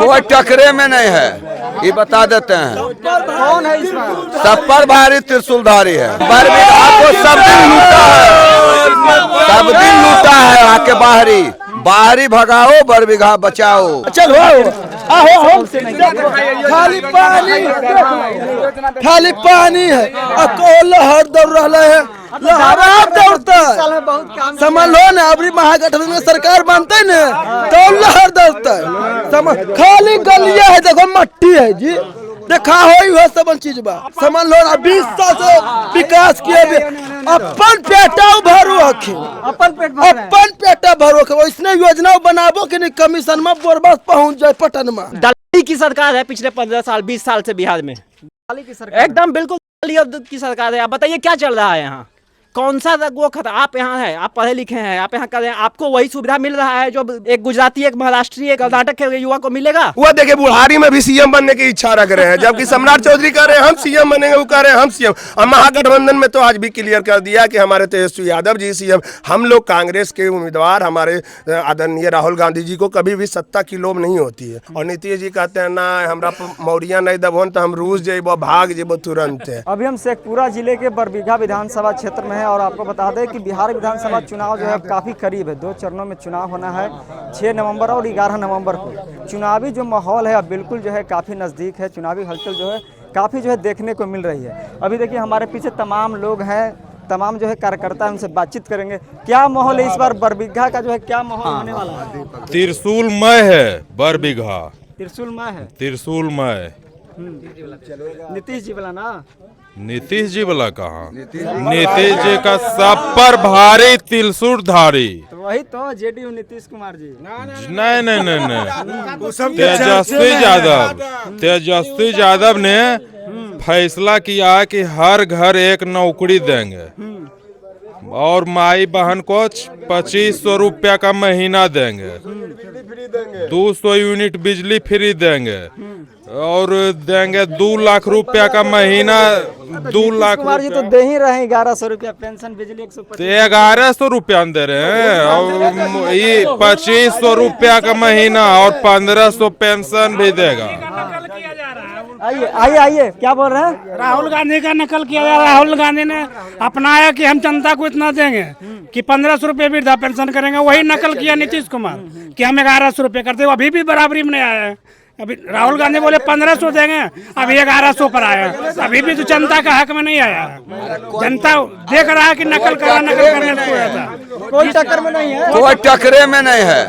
कोई टकरे में नहीं है, ये बता देते हैं। कौन है इस बार? सब पर भारी त्रिशूलधारी है। बरबीघा को सब दिन लूटा है, सब दिन लूटा है। आके बाहरी बाहरी भगाओ, बरबीघा बचाओ। चलो आओ खाली पानी है, लहर दौड़ रहा है, लहर दौड़ता है। समझ लो ना, अभी महागठबंधन में सरकार बनता है ना तो लहर दौड़ता है। समझ खाली गलिया है, देखो मट्टी है जी, देखा हो सब चीज बा। समझ लो ना, 20 साल से विकास किए, अपन पेटा भरो अपन पेटा भरो इसने योजना बनाबो कि नहीं, कमीशन में बोरबस पहुंच जाए पटन में। दलाली की सरकार है पिछले 15 साल 20 साल से बिहार में, दलाली की सरकार एकदम बिल्कुल दलाली की सरकार है। आप बताइए क्या चल रहा है यहाँ, कौन सा वो खतरा? आप यहाँ है, आप पढ़े लिखे हैं, आप यहाँ कर रहे हैं, आपको वही सुविधा मिल रहा है जो एक गुजराती, एक महाराष्ट्री, एक कर्नाटक के युवा को मिलेगा। वो देखिए बुढ़ारी में भी सीएम बनने की इच्छा रख रहे हैं, जबकि सम्राट चौधरी कह रहे हैं हम सीएम बनेंगे, वो कह रहे हैं हम सीएम। और महागठबंधन में तो आज भी क्लियर कर दिया कि हमारे तेजस्वी यादव जी सीएम। हम लोग कांग्रेस के उम्मीदवार, हमारे आदरणीय राहुल गांधी जी को कभी भी सत्ता की लोभ नहीं होती है। और नीतीश जी कहते हैं ना हमरा मौरिया नहीं दबोन तो हम रूस जेबो भाग जेबो तुरंत है। अभी हम शेखपुरा जिले के बरबीघा विधानसभा क्षेत्र में है और आपको बता दें कि बिहार विधानसभा चुनाव जो है काफ़ी करीब है। 2 चरणों में चुनाव होना है, 6 नवंबर और 11 नवंबर को। चुनावी जो माहौल है अब बिल्कुल जो है काफ़ी नज़दीक है, चुनावी हलचल जो है काफ़ी जो है देखने को मिल रही है। अभी देखिए हमारे पीछे तमाम लोग हैं, तमाम जो है कार्यकर्ता है, उनसे बातचीत करेंगे। क्या माहौल है इस बार बरबीघा का, जो है क्या माहौल होने वाला है? त्रिशूलमय है बरबीघा, त्रिशूलमय है, त्रिशूलमय। नीतीश जी वाला ना, नीतीश जी वाला कहाँ? नीतीश जी का सब पर भारी त्रिशूलधारी। तो वही तो जेडीयू नीतीश कुमार जी। नहीं नहीं नहीं नहीं, तेजस्वी यादव ने फैसला किया है कि हर घर एक नौकरी देंगे और माई बहन को 2500 रुपया का महीना देंगे, 200 यूनिट बिजली फ्री देंगे और देंगे 2 लाख रुपया का महीना। 2 लाख कुमार जी तो दे ही रहे हैं 1100 रुपया पेंशन, बिजली 125। 1100 रुपया दे रहे हैं और ये 2500 रुपया का महीना और 1500 पेंशन भी देगा। आइए आइए आइए, क्या बोल रहे हैं? राहुल गांधी का नकल किया जा रहा है। राहुल गांधी ने अपनाया कि हम जनता को इतना देंगे कि 1500 रुपये वृद्धा पेंशन करेंगे, वही नकल किया नीतीश कुमार कि हम 1100 रुपये करते, अभी भी बराबरी में नहीं आया है। अभी राहुल गांधी बोले 1500 देंगे, अभी 1100 पर आया, अभी भी तो जनता का हक में नहीं आया। जनता देख रहा है कि नकल करने को कोई टक्कर में नहीं है, कोई टकरे में नहीं है,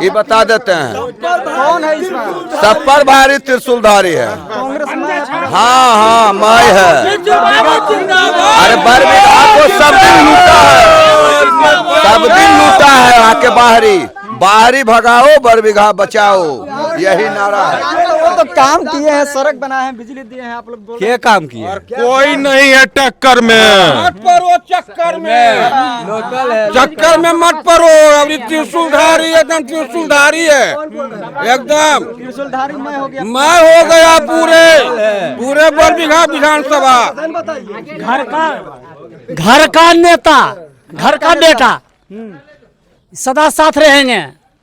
ये बता देते हैं। कौन है इस बार? सब पर भारी त्रिशूलधारी है। कांग्रेस में हाँ मैं है। अरे बरबीघा को सब दिन लूटा है, सब दिन लूटा है। आके बाहरी बाहरी भगाओ, बरबीघा बचाओ, यही नारा है। वो तो काम किए हैं, सड़क बनाए हैं, बिजली दिए हैं, आप लोग बोल क्या काम किए? कोई नहीं है टक्कर में, चक्कर में मत पड़ो। अभी त्रिशूलधारी एकदम त्रिशूलधारी है, एकदम त्रिशूलधारी मैं हो गया, मैं हो गया पूरे बरबीघा विधानसभा। घर का नेता, घर का बेटा सदा साथ रहेंगे।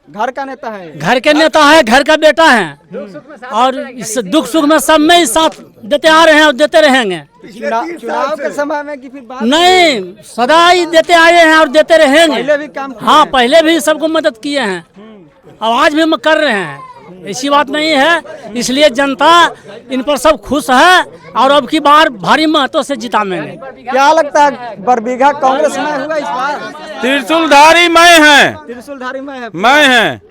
घर का नेता है, घर के नेता है, घर का बेटा है और इस दुख सुख में सब में ही साथ देते आ रहे हैं और देते रहेंगे। चुनाव के समय में कि फिर बात नहीं, सदा ही देते आए हैं और देते रहेंगे। पहले भी काम किए हाँ, पहले भी सबको मदद किए हैं और आज भी हम कर रहे हैं, ऐसी बात नहीं है। इसलिए जनता इन पर सब खुश है और अब की बार भारी महत्व से जिताएंगे। क्या लगता है बरबीघा कांग्रेस में हुआ इस बार? त्रिशूलधारी मैं हैं, त्रिशूलधारी में है, मैं हैं,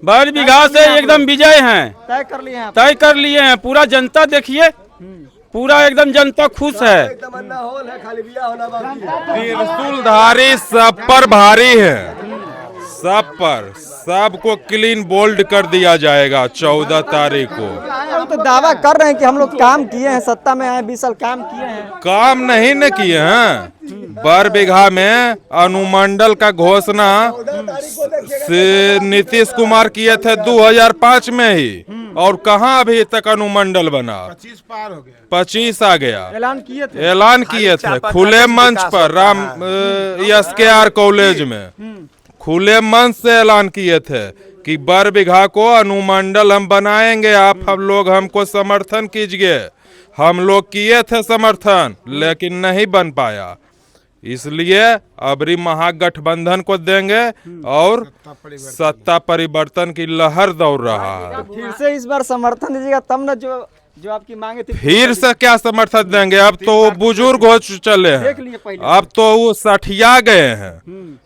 बरबीघा से एकदम विजय हैं, तय कर लिए हैं, तय कर लिए हैं। पूरा जनता देखिए, पूरा एकदम जनता खुश है। त्रिशूलधारी सब पर भारी है, सब पर, सबको क्लीन बोल्ड कर दिया जाएगा 14 तारीख को। हम तो दावा कर रहे हैं कि हम लोग काम किए हैं, सत्ता में आए 20 साल काम किए हैं। काम नहीं न किए हैं। बरबीघा में अनुमंडल का घोषणा नीतीश कुमार किए थे 2005 में ही, और कहाँ अभी तक अनुमंडल बना? 25 आ गया। ऐलान किए थे खुले मंच पर, SKR कॉलेज में खुले मंच से ऐलान किए थे कि बरबीघा को अनुमंडल हम बनाएंगे, आप हम लोग हमको समर्थन कीजिए। हम लोग किए थे समर्थन, लेकिन नहीं बन पाया, इसलिए अबरी महागठबंधन को देंगे और सत्ता परिवर्तन की लहर दौड़ रहा है। फिर से इस बार समर्थन दीजिएगा तब न जो आपकी मांगे थी। फिर से क्या समर्थन देंगे? अब तो वो बुजुर्ग हो चले हैं, अब तो वो सठिया गए हैं।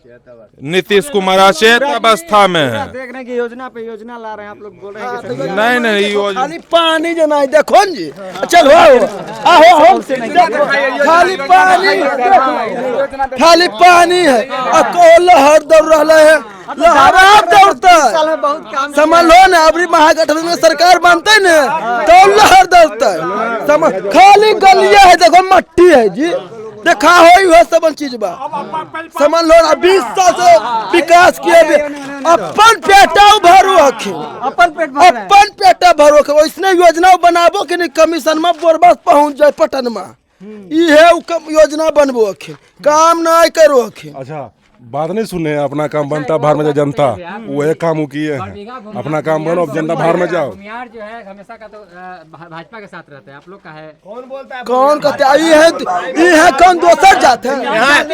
नीतीश कुमार अचेत अवस्था में है। देख रहे हैं कि योजना पे योजना ला रहे हैं, आप लोग बोल रहे हैं कि नहीं योजना खाली पानी जना है, देखो जी, चलो आओ खाली पानी है, लहर दौड़ रहा है, लहर दौड़ता है। समझ लो ना, अबरी महागठबंधन में सरकार बनते न तो लहर दौड़ता है। खाली गलिया है, देखो मट्टी है जी, देखा हो सब चीज बा। समझ लो ना, 20 साल से विकास किए, अपन पेटा भरो अपन पेटा भरो, इसने योजना बनाबो कि नहीं, कमीशन में बोरबस पहुंच जाए पटन में, ये योजना बनबो अखिन, काम नहीं करो अखिन। अच्छा, बात नहीं सुने, अपना काम बनता बाहर में जनता, वही काम किए हैं, अपना काम बनो, जनता बाहर में जाओ। भूमिहार जो है हमेशा का तो भाजपा के साथ रहते हैं, आप लोग का है कौन कहते ये है कौन दोसर जाते हैं।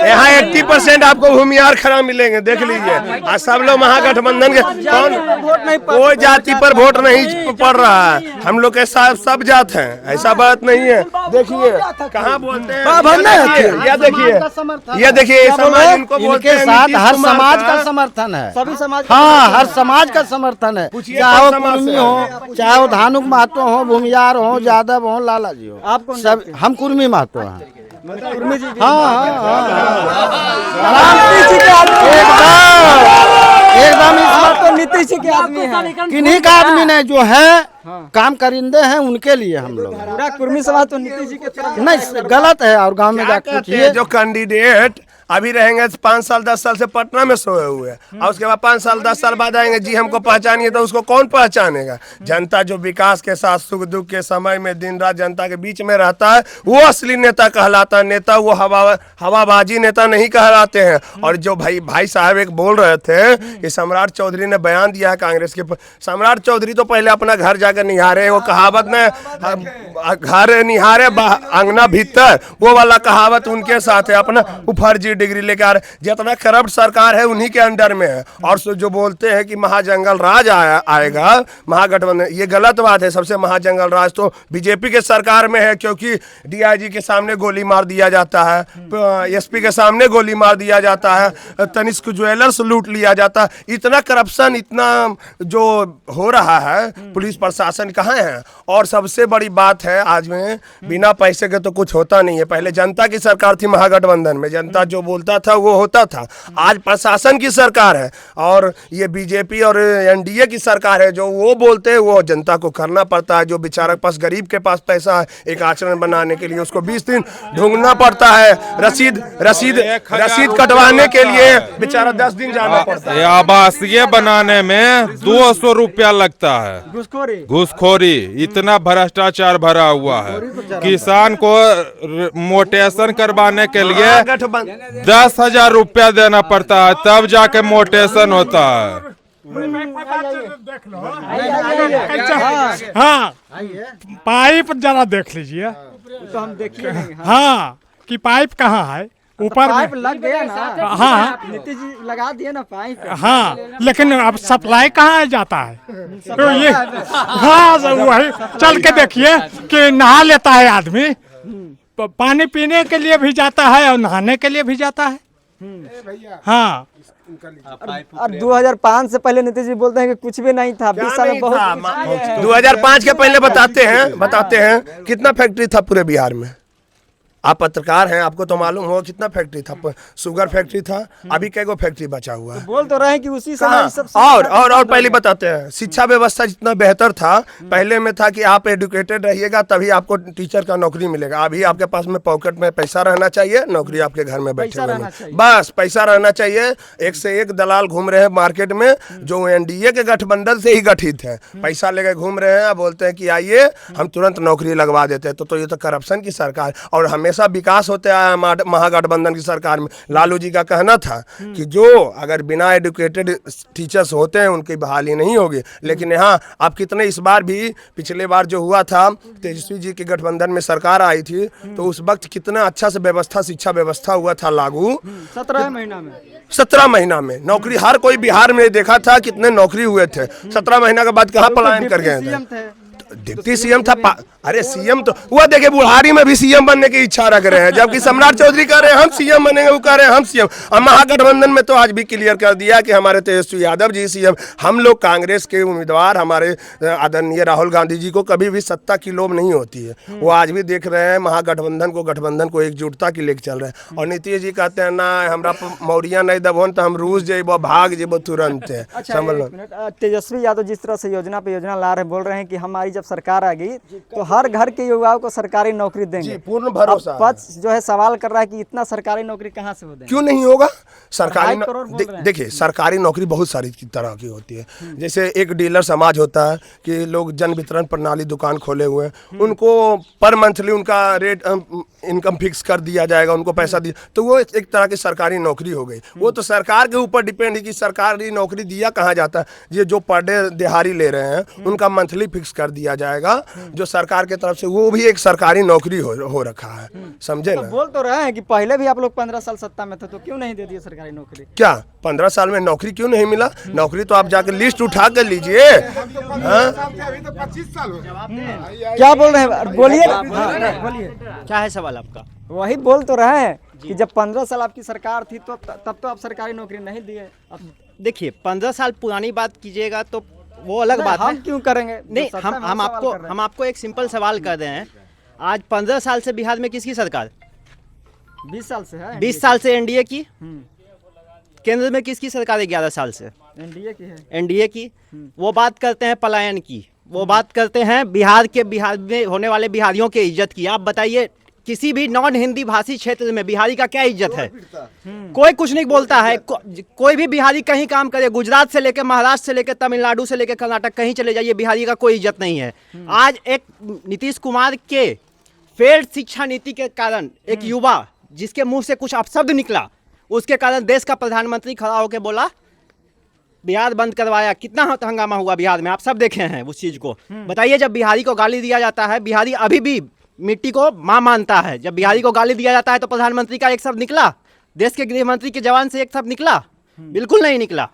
यहाँ 80% आपको भूमिहार खड़ा मिलेंगे, देख लीजिए। आज सब लोग महागठबंधन के, कौन कोई जाति पर वोट नहीं पड़ रहा है, हम लोग के साथ सब जात हैं, ऐसा बात नहीं है। देखिए कहाँ बोलते हैं, ये देखिए समाज इनको बोलते हैं, साथ हर समाज का समर्थन है, सभी समाज, हाँ हर समाज का समर्थन है, चाहे वो कुर्मी हो, चाहे वो धानुक महतो हो, भूमिहार हो, यादव हो, लाला जी हो, आप सब हम कुर्मी महतो हैं। कुर्मी जी एकदम इस बात तो नीतीश जी के आदमी हैं, किन्हीं का आदमी नहीं, जो है काम करिंदे हैं उनके लिए हम लोग। पूरा कुर्मी समाज तो नीतीश जी के तरफ नहीं, गलत है, और गांव में जाकर पूछिए। जो कैंडिडेट अभी रहेंगे 5 साल 10 साल से पटना में सोए हुए हैं, और उसके बाद 5 साल 10 साल बाद आएंगे, जी हमको पहचानिए, तो उसको कौन पहचानेगा? जनता जो विकास के साथ सुख दुख के समय में दिन रात जनता के बीच में रहता है, वो असली नेता कहलाता है। नेता वो हवाबाजी नेता नहीं कहलाते हैं। और जो भाई साहब एक बोल रहे थे कि सम्राट चौधरी ने बयान दिया है कांग्रेस के, सम्राट चौधरी तो पहले अपना घर जाकर निहारे, वो कहावत ने घर निहारे अंगना भीतर, वो वाला कहावत उनके साथ है। अपना फर्जी डिग्री लेकर, जितना करप्ट सरकार है उन्हीं के अंडर में है। और जो बोलते हैं कि महाजंगल राज आएगा महागठबंधन, ये गलत बात है। सबसे महाजंगल राज तो बीजेपी के सरकार में है, क्योंकि डीआईजी के सामने गोली मार दिया जाता है, एसपी के सामने गोली मार दिया जाता है, तनिष्क ज्वेलर्स लूट लिया जाता है। इतना करप्शन, इतना जो हो रहा है, पुलिस प्रशासन कहाँ है? और सबसे बड़ी बात है, आज में बिना पैसे के तो कुछ होता नहीं है। पहले जनता की सरकार थी महागठबंधन में, जनता जो बोलता था वो होता था। आज प्रशासन की सरकार है, और ये बीजेपी और एनडीए की सरकार है, जो वो बोलते हैं वो जनता को करना पड़ता है। जो बेचारा पास, गरीब के पास पैसा है एक आचरण बनाने के लिए, उसको 20 दिन ढूंढना पड़ता है, रसीद कटवाने के लिए बेचारा 10 दिन जाना पड़ता है। आवासीय बनाने में 200 रुपया लगता है, घूसखोरी, इतना भ्रष्टाचार भरा हुआ है। किसान को मोटेशन करवाने के लिए 10,000 रुपया देना पड़ता है, तब जाके मोटेशन होता है। हाँ, पाइप जरा देख लीजिए, तो हम देखिए। हाँ कि पाइप कहाँ है, ऊपर पाइप लग गया ना। हाँ, नीतीश जी लगा दिए ना पाइप। हाँ, लेकिन अब सप्लाई कहाँ जाता है? तो ये हाँ, वही चल के देखिए कि नहा लेता है आदमी, पानी पीने के लिए भी जाता है और नहाने के लिए भी जाता है। हाँ, और 2005 से पहले नीतीश जी बोलते हैं कि कुछ भी नहीं था, 20 साल में बहुत। 2005 के पहले बताते हैं कितना फैक्ट्री था पूरे बिहार में। आप पत्रकार हैं, आपको तो मालूम हो कितना फैक्ट्री था। शुगर फैक्ट्री था, अभी कई गो फैक्ट्री बचा हुआ है। बोल तो रहे हैं कि उसी समय सब। और पहले बताते हैं, शिक्षा व्यवस्था जितना बेहतर था पहले में था कि आप एजुकेटेड रहिएगा तभी आपको टीचर का नौकरी मिलेगा। अभी आपके पास में पॉकेट में पैसा रहना चाहिए, नौकरी आपके घर में बैठे हुए, बस पैसा रहना चाहिए। एक से एक दलाल घूम रहे हैं मार्केट में, जो एनडीए के गठबंधन से ही गठित है, पैसा लेकर घूम रहे हैं, बोलते हैं कि आइए हम तुरंत नौकरी लगवा देते हैं। तो ये तो करप्शन की सरकार। और हमें हमेशा विकास होता है महागठबंधन की सरकार में। लालू जी का कहना था कि जो अगर बिना एडुकेटेड टीचर्स होते हैं उनकी बहाली नहीं होगी, लेकिन यहाँ आप कितने, इस बार भी पिछले बार जो हुआ था तेजस्वी जी के गठबंधन में सरकार आई थी तो उस वक्त कितना अच्छा से व्यवस्था, शिक्षा व्यवस्था हुआ था लागू। 17 महीना में 17 महीना में नौकरी, हर कोई बिहार में देखा था कितने नौकरी हुए थे। 17 महीना के बाद कहाँ पलायन कर गए थे? डिप्टी सीएम था। अरे सीएम तो हुआ, देखिए बुढ़ारी में भी सीएम बनने की इच्छा रख रहे हैं, जबकि सम्राट चौधरी कह रहे हैं हम सीएम बनेंगे, वो कह रहे हैं हम सीएम। और महागठबंधन में तो आज भी क्लियर कर दिया कि हमारे तेजस्वी यादव जी सीएम। हम लोग कांग्रेस के उम्मीदवार, हमारे आदरणीय राहुल गांधी जी को कभी भी सत्ता की लोभ नहीं होती है। वो आज भी देख रहे हैं गठबंधन को एकजुटता की लेकर चल रहे हैं। और नीतीश जी कहते हैं ना हमरा मौरिया नहीं दबोन तो हम रूस जेबो, भाग जेबो तुरंत। तेजस्वी यादव जिस तरह से योजना पे योजना ला रहे, बोल रहे हैं कि हमारी जब सरकार आ गई तो हर घर के युवाओं को सरकारी नौकरी देंगे। पूर्ण भरोसा। पक्ष जो है सवाल कर रहा है कि इतना सरकारी नौकरी कहाँ से हो देंगे? क्यों नहीं होगा सरकारी? देखिए सरकारी नौकरी बहुत सारी तरह की होती है। जैसे एक डीलर समाज होता है कि लोग जन वितरण प्रणाली दुकान खोले हुए हैं, उनको पर मंथली उनका रेट इनकम फिक्स कर दिया जाएगा, उनको पैसा दिया, तो वो एक तरह की सरकारी नौकरी हो गई। वो तो सरकार के ऊपर डिपेंड है कि सरकारी नौकरी दिया कहाँ जाता है। ये जो पर डे दिहाड़ी ले रहे हैं उनका मंथली फिक्स कर दिया जाएगा जो सरकार के तरफ से, वो भी एक सरकारी नौकरी हो रखा है। समझे ना? बोल तो रहे हैं कि पहले भी आप लोग 15 साल सत्ता में थे तो क्यों नहीं दे दिए सरकारी नौकरी? क्या 15 साल में नौकरी क्यों नहीं मिला? नौकरी तो आप जाकर लिस्ट उठा कर लीजिए। क्या बोल रहे हैं? बोलिए बोलिए, क्या है सवाल आपका? वही बोल तो रहे हैं कि जब 15 साल आपकी सरकार थी तो तब तो आप सरकारी नौकरी नहीं दिए। अब देखिए 15 साल पुरानी बात कीजिएगा तो वो अलग बात है। हम क्यों करेंगे? नहीं, हम आपको एक सिंपल सवाल कर रहे हैं। आज 15 साल से बिहार में किसकी सरकार? 20 साल से है। 20 साल से एनडीए की। केंद्र में किसकी सरकार है? 11 साल से एनडीए की है। एनडीए की। वो बात करते हैं पलायन की, वो बात करते हैं बिहार में होने वाले बिहारियों के इज्जत की। आप बताइए किसी भी नॉन हिंदी भाषी क्षेत्र में बिहारी का क्या इज्जत है? कोई कुछ नहीं बोलता है। कोई भी बिहारी कहीं काम करे, गुजरात से लेकर महाराष्ट्र से लेकर तमिलनाडु से लेकर कर्नाटक कहीं चले जाइए, बिहारी का कोई इज्जत नहीं है। आज एक नीतीश कुमार के फेल्ड शिक्षा नीति के कारण एक युवा जिसके मुंह से कुछ अपशब्द निकला, उसके कारण देश का प्रधानमंत्री खड़ा होकर बोला बिहार बंद करवाया। कितना हंगामा हुआ बिहार में, आप सब देखे हैं उस चीज को। बताइए जब बिहारी को गाली दिया जाता है, बिहारी अभी भी मिट्टी को मां मानता है, जब बिहारी को गाली दिया जाता है तो प्रधानमंत्री का एक शब्द निकला? देश के गृह मंत्री के जवान से एक शब्द निकला? बिल्कुल नहीं निकला।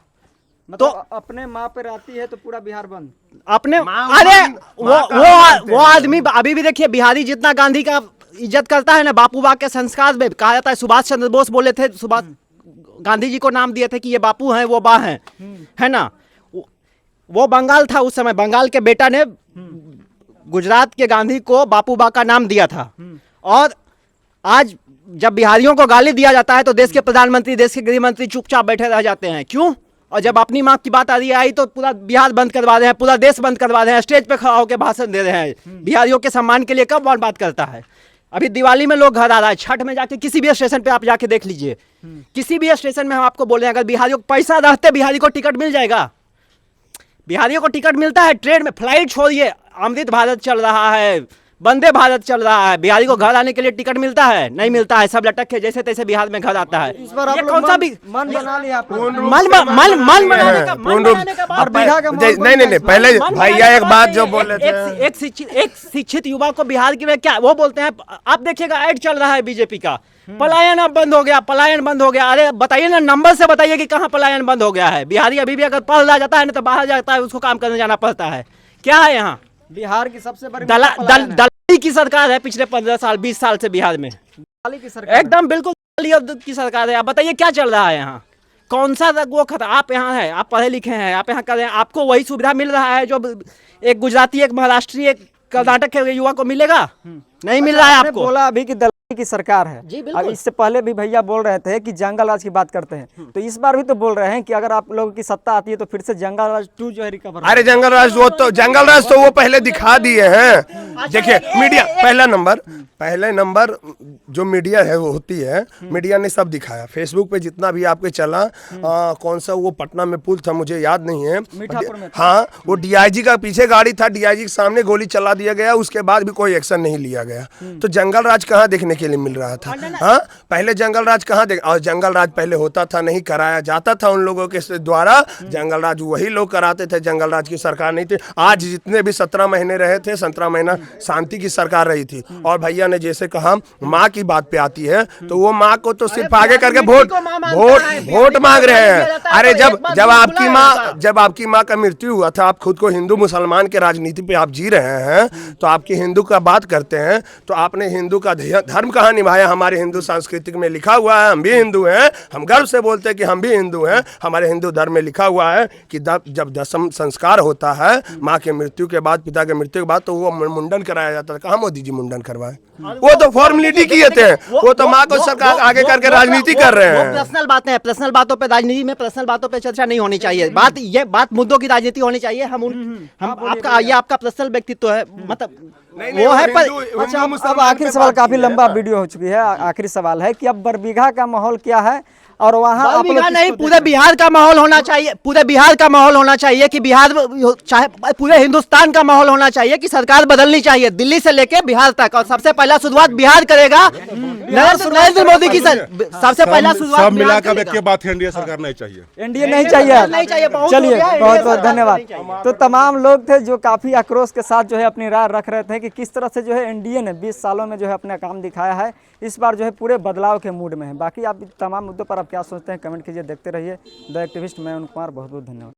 तो अपने माँ पे रहती है तो पूरा बिहार बंद। अपने अरे वो आदमी अभी भी देखिए, बिहारी जितना गांधी का इज्जत करता है ना, बापू बा के संस्कार में कहा जाता है। सुभाष चंद्र बोस बोले थे, सुभाष गांधी जी को नाम दिए थे कि ये बापू हैं, वो बा हैं, है ना। वो बंगाल था उस समय, बंगाल के बेटा ने गुजरात के गांधी को बापू बा का नाम दिया था। और आज जब बिहारियों को गाली दिया जाता है तो देश के प्रधानमंत्री, देश के गृह मंत्री चुपचाप बैठे रह जाते हैं। क्यों? और जब अपनी माँ की बात आई तो पूरा बिहार बंद करवा रहे हैं, पूरा देश बंद करवा रहे हैं, स्टेज पे खड़ा होकर भाषण दे रहे हैं। बिहारियों के सम्मान के लिए कब कौन बात करता है? अभी दिवाली में लोग घर आ रहा है, छठ में जाके किसी भी स्टेशन पे आप जाके देख लीजिए, किसी भी स्टेशन में हम आपको बोले अगर बिहारियों को पैसा रहते बिहारी को टिकट मिल जाएगा। बिहारियों को टिकट मिलता है ट्रेन में, फ्लाइट छोड़िए, अमृत भारत चल रहा है, वंदे भारत चल रहा है, बिहारी को घर आने के लिए टिकट मिलता है? नहीं मिलता है। सब लटक के जैसे तैसे बिहार में घर आता है। इस बार आप कौन सा भी मन बना लिया? नहीं पहले भैया एक बात जो बोले थे, एक शिक्षित युवा को बिहार की में क्या वो बोलते हैं, आप देखिएगा ऐड चल रहा है बीजेपी का, पलायन अब बंद हो गया, पलायन बंद हो गया। अरे बताइए ना, नंबर से बताइए कि कहाँ पलायन बंद हो गया है। बिहारी अभी भी अगर पढ़ रहा जाता है ना तो बाहर जाता है, उसको काम करने जाना पड़ता है। क्या है यहाँ? बिहार की सबसे बड़ी दलाली की सरकार है पिछले 15 साल 20 साल से बिहार में। दलाली की सरकार, एकदम बिल्कुल दलाली की सरकार है। आप बताइए क्या चल रहा है यहाँ? कौन सा वो खतरा? आप यहाँ है, आप पढ़े लिखे हैं, आप यहाँ कर रहे हैं, आपको वही सुविधा मिल रहा है जो एक गुजराती, एक महाराष्ट्री, एक कर्नाटक के युवा को मिलेगा? नहीं मिल रहा है आपको। बोला अभी की की सरकार है जी, अब इससे पहले भी भैया बोल रहे थे कि जंगल राज की बात करते हैं, तो इस बार भी तो बोल रहे हैं कि अगर आप लोगों की सत्ता आती है तो फिर से जंगल राज 2 जो है रिकवर। अरे जंगल राज वो पहले दिखा दिए हैं। देखिए मीडिया पहले नंबर जो मीडिया है वो होती है, मीडिया ने सब दिखाया। फेसबुक पे जितना भी आपके चला, कौन सा वो पटना में पुल था मुझे याद नहीं है, हाँ वो डीआईजी का पीछे गाड़ी था, डीआईजी के सामने गोली चला दिया गया, उसके बाद भी कोई एक्शन नहीं लिया गया। तो जंगल राज कहाँ देखने के लिए मिल रहा था? हाँ पहले जंगल राज कहाँ और जंगल राज पहले होता था, नहीं कराया जाता था उन लोगों के द्वारा, जंगल राज वही लोग कराते थे, जंगल राज की सरकार नहीं थी। आज जितने भी 17 महीने रहे थे, 17 महीना शांति की सरकार रही थी। और भैया ने जैसे कहा माँ की बात पे आती है, तो वो माँ को तो सिर्फ आगे करके वोट मांग रहे हैं। अरे जब आपकी माँ का मृत्यु हुआ था, आप खुद को हिंदू मुसलमान के राजनीति पे आप जी रहे हैं, तो आपकी हिंदू का बात करते हैं, तो आपने हिंदू का धर्म कहाँ निभाया? हमारे हिंदू सांस्कृतिक में लिखा हुआ है हम भी हिंदू हैं, हम गर्व से बोलते हैं कि हम भी हिंदू हैं। हमारे हिंदू धर्म में लिखा हुआ है कि जब दशम संस्कार होता है माँ के मृत्यु के बाद, पिता के मृत्यु के बाद, तो वो मुंडन कराया जाता है। कहाँ मोदी जी मुंडन करवाए? वो तो फॉर्मेलिटी किए थे, वो तो माँ को सरकार आगे करके राजनीति कर रहे हैं। पर्सनल बातें हैं, पर्सनल बातों पे राजनीति में पर्सनल बातों पे चर्चा नहीं होनी चाहिए। बात मुद्दों की राजनीति होनी चाहिए। हम आपका पर्सनल व्यक्तित्व है, मतलब वो है पर। अच्छा अब आखिरी सवाल, काफी लंबा वीडियो हो चुकी है, आखिरी सवाल है कि अब बरबीघा का माहौल क्या है और वहाँ आप लोग नहीं, पूरे बिहार का माहौल होना चाहिए, पूरे बिहार का माहौल होना चाहिए कि बिहार चाहे पूरे हिंदुस्तान का माहौल होना चाहिए कि सरकार बदलनी चाहिए, दिल्ली से लेके बिहार तक। और सबसे पहला शुरुआत बिहार करेगा नरेंद्र मोदी की। सबसे पहला शुरुआत सब मिलाकर एक बात है, एनडीए सरकार नहीं चाहिए, एनडीए नहीं चाहिए। चलिए बहुत बहुत धन्यवाद। तो तमाम लोग थे जो काफी आक्रोश के साथ जो है अपनी राय रख रहे थे कि किस तरह से जो है एनडीए ने 20 सालों में जो है अपना काम दिखाया है, इस बार जो है पूरे बदलाव के मूड में है। बाकी आप तमाम मुद्दों पर आप क्या सोचते हैं कमेंट कीजिए। देखते रहिए द एक्टिविस्ट, मैं उन कुमार, बहुत बहुत धन्यवाद।